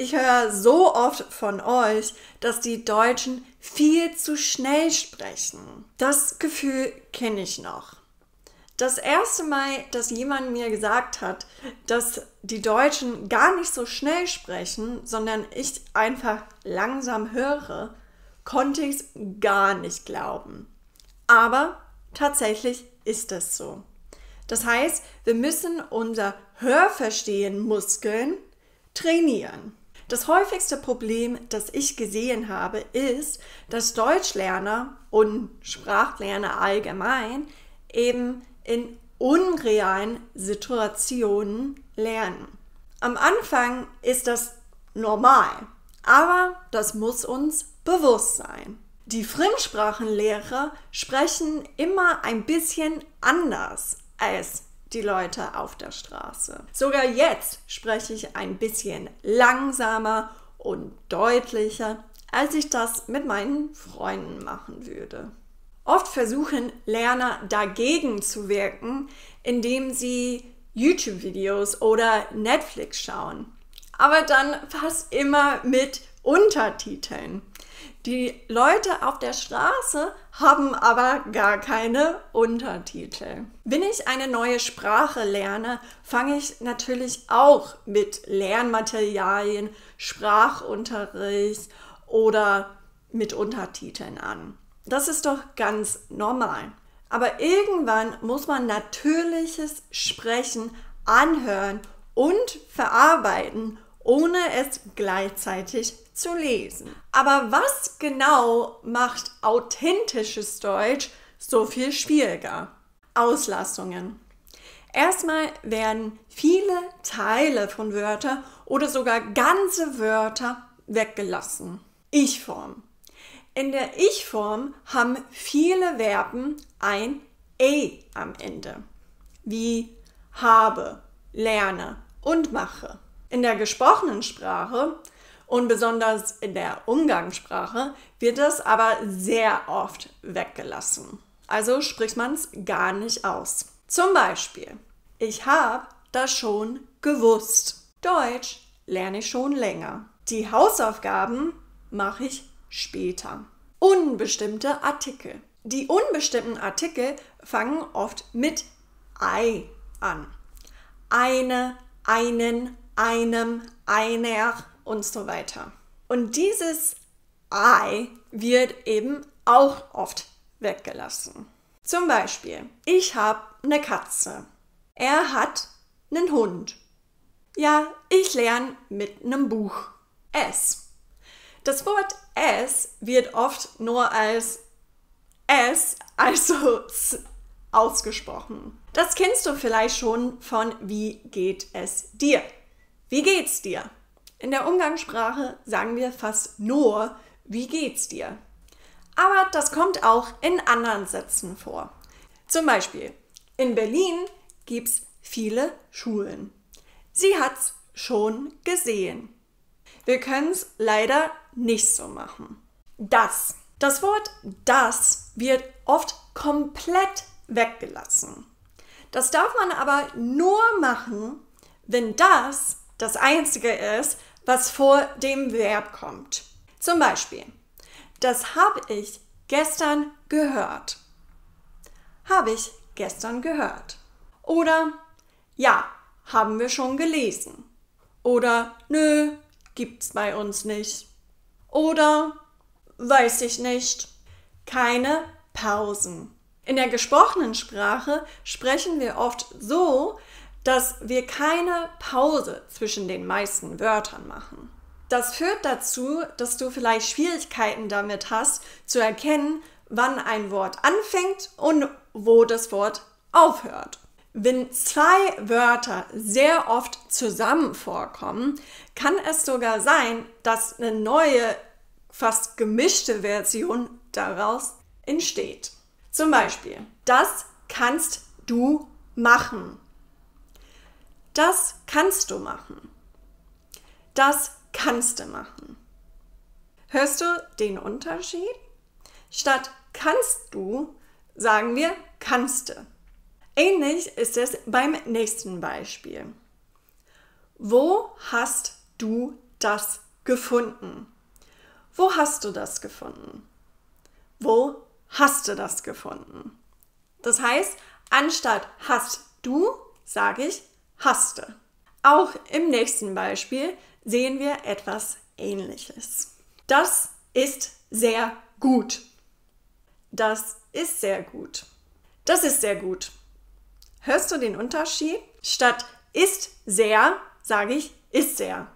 Ich höre so oft von euch, dass die Deutschen viel zu schnell sprechen. Das Gefühl kenne ich noch. Das erste Mal, dass jemand mir gesagt hat, dass die Deutschen gar nicht so schnell sprechen, sondern ich einfach langsam höre, konnte ich es gar nicht glauben. Aber tatsächlich ist es so. Das heißt, wir müssen unser Hörverstehen-Muskeln trainieren. Das häufigste Problem, das ich gesehen habe, ist, dass Deutschlerner und Sprachlerner allgemein eben in unrealen Situationen lernen. Am Anfang ist das normal, aber das muss uns bewusst sein. Die Fremdsprachenlehrer sprechen immer ein bisschen anders als die Leute auf der Straße. Sogar jetzt spreche ich ein bisschen langsamer und deutlicher, als ich das mit meinen Freunden machen würde. Oft versuchen Lerner dagegen zu wirken, indem sie YouTube-Videos oder Netflix schauen. Aber dann fast immer mit Untertiteln. Die Leute auf der Straße haben aber gar keine Untertitel. Wenn ich eine neue Sprache lerne, fange ich natürlich auch mit Lernmaterialien, Sprachunterricht oder mit Untertiteln an. Das ist doch ganz normal. Aber irgendwann muss man natürliches Sprechen anhören und verarbeiten, ohne es gleichzeitig zu lesen. Aber was genau macht authentisches Deutsch so viel schwieriger? Auslassungen. Erstmal werden viele Teile von Wörtern oder sogar ganze Wörter weggelassen. Ich-Form. In der Ich-Form haben viele Verben ein E am Ende, wie habe, lerne und mache. In der gesprochenen Sprache und besonders in der Umgangssprache wird das aber sehr oft weggelassen. Also spricht man es gar nicht aus. Zum Beispiel, ich habe das schon gewusst. Deutsch lerne ich schon länger. Die Hausaufgaben mache ich später. Unbestimmte Artikel. Die unbestimmten Artikel fangen oft mit ei an. Eine, einen, einem, einer und so weiter. Und dieses ei wird eben auch oft weggelassen. Zum Beispiel, ich habe eine Katze. Er hat einen Hund. Ja, ich lerne mit einem Buch. Es. Das Wort es wird oft nur als es, also s, ausgesprochen. Das kennst du vielleicht schon von wie geht es dir? Wie geht's dir? In der Umgangssprache sagen wir fast nur wie geht's dir? Aber das kommt auch in anderen Sätzen vor. Zum Beispiel, in Berlin gibt's viele Schulen. Sie hat's schon gesehen. Wir können es leider nicht so machen. Das. Das Wort das wird oft komplett weggelassen. Das darf man aber nur machen, wenn das Einzige ist, was vor dem Verb kommt. Zum Beispiel, das habe ich gestern gehört. Habe ich gestern gehört. Oder ja, haben wir schon gelesen. Oder nö, gibt's bei uns nicht. Oder weiß ich nicht. Keine Pausen. In der gesprochenen Sprache sprechen wir oft so, dass wir keine Pause zwischen den meisten Wörtern machen. Das führt dazu, dass du vielleicht Schwierigkeiten damit hast, zu erkennen, wann ein Wort anfängt und wo das Wort aufhört. Wenn zwei Wörter sehr oft zusammen vorkommen, kann es sogar sein, dass eine neue, fast gemischte Version daraus entsteht. Zum Beispiel, das kannst du machen. Das kannst du machen. Das kannst du machen. Hörst du den Unterschied? Statt kannst du sagen wir kannst du. Ähnlich ist es beim nächsten Beispiel. Wo hast du das gefunden? Wo hast du das gefunden? Wo hast du das gefunden? Das heißt, anstatt hast du, sage ich haste. Auch im nächsten Beispiel sehen wir etwas Ähnliches. Das ist sehr gut. Das ist sehr gut. Das ist sehr gut. Hörst du den Unterschied? Statt ist sehr, sage ich ist sehr.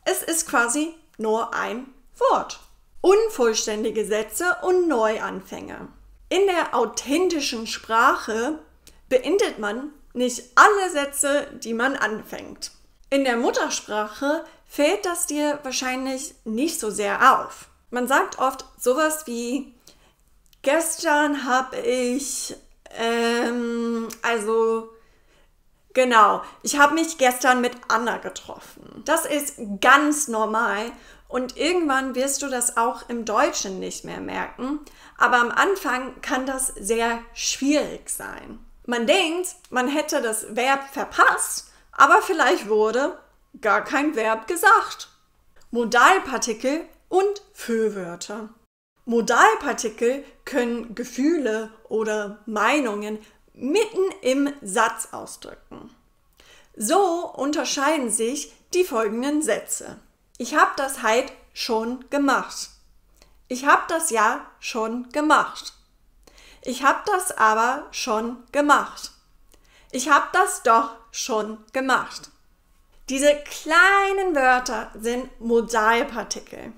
Es ist quasi nur ein Wort. Unvollständige Sätze und Neuanfänge. In der authentischen Sprache beendet man nicht alle Sätze, die man anfängt. In der Muttersprache fällt das dir wahrscheinlich nicht so sehr auf. Man sagt oft sowas wie gestern habe ich, ich habe mich gestern mit Anna getroffen. Das ist ganz normal und irgendwann wirst du das auch im Deutschen nicht mehr merken, aber am Anfang kann das sehr schwierig sein. Man denkt, man hätte das Verb verpasst, aber vielleicht wurde gar kein Verb gesagt. Modalpartikel und Füllwörter. Modalpartikel können Gefühle oder Meinungen mitten im Satz ausdrücken. So unterscheiden sich die folgenden Sätze. Ich habe das halt schon gemacht. Ich habe das ja schon gemacht. Ich habe das aber schon gemacht. Ich habe das doch schon gemacht. Diese kleinen Wörter sind Modalpartikel.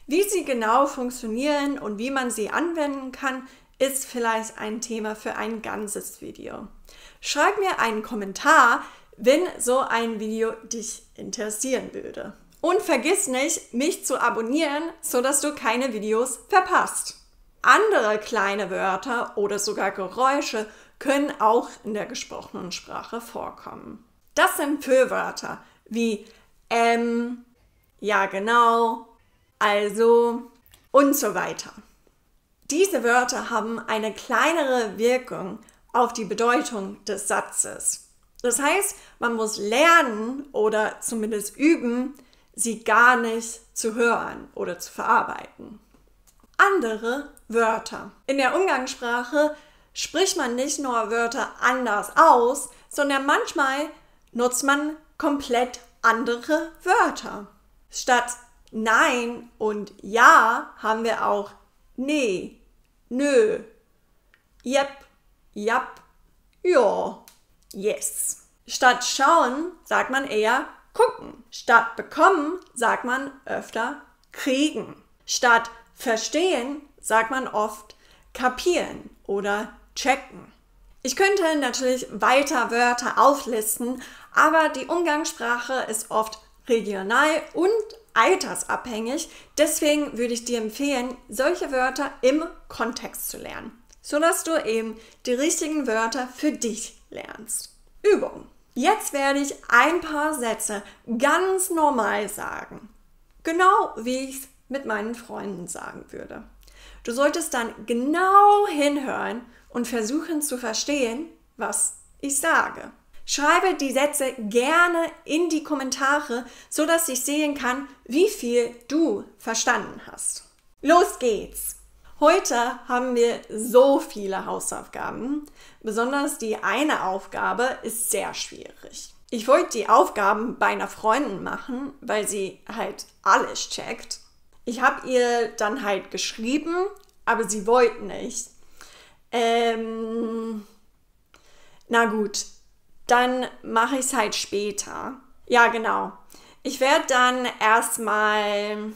Wie sie genau funktionieren und wie man sie anwenden kann, ist vielleicht ein Thema für ein ganzes Video. Schreib mir einen Kommentar, wenn so ein Video dich interessieren würde. Und vergiss nicht, mich zu abonnieren, sodass du keine Videos verpasst. Andere kleine Wörter oder sogar Geräusche können auch in der gesprochenen Sprache vorkommen. Das sind Füllwörter wie ja genau, also und so weiter. Diese Wörter haben eine kleinere Wirkung auf die Bedeutung des Satzes. Das heißt, man muss lernen oder zumindest üben, sie gar nicht zu hören oder zu verarbeiten. Andere Wörter. In der Umgangssprache spricht man nicht nur Wörter anders aus, sondern manchmal nutzt man komplett andere Wörter. Statt Nein und Ja haben wir auch Nee, Nö, Jep, Jap, Ja, Yes. Statt schauen sagt man eher gucken. Statt bekommen sagt man öfter kriegen. Statt verstehen sagt man oft kapieren oder checken. Ich könnte natürlich weiter Wörter auflisten, aber die Umgangssprache ist oft regional und altersabhängig. Deswegen würde ich dir empfehlen, solche Wörter im Kontext zu lernen, sodass du eben die richtigen Wörter für dich lernst. Übung. Jetzt werde ich ein paar Sätze ganz normal sagen. Genau wie ich es mit meinen Freunden sagen würde. Du solltest dann genau hinhören und versuchen zu verstehen, was ich sage. Schreibe die Sätze gerne in die Kommentare, sodass ich sehen kann, wie viel du verstanden hast. Los geht's! Heute haben wir so viele Hausaufgaben. Besonders die eine Aufgabe ist sehr schwierig. Ich wollte die Aufgaben bei einer Freundin machen, weil sie halt alles checkt. Ich habe ihr dann halt geschrieben, aber sie wollte nicht. Na gut, dann mache ich es halt später. Ja, genau. Ich werde dann erstmal...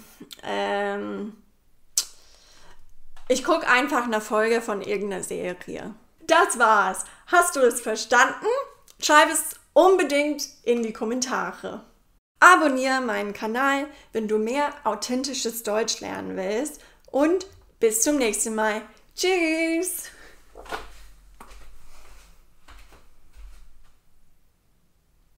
ich gucke einfach eine Folge von irgendeiner Serie. Das war's. Hast du es verstanden? Schreib es unbedingt in die Kommentare. Abonniere meinen Kanal, wenn du mehr authentisches Deutsch lernen willst. Und bis zum nächsten Mal. Tschüss!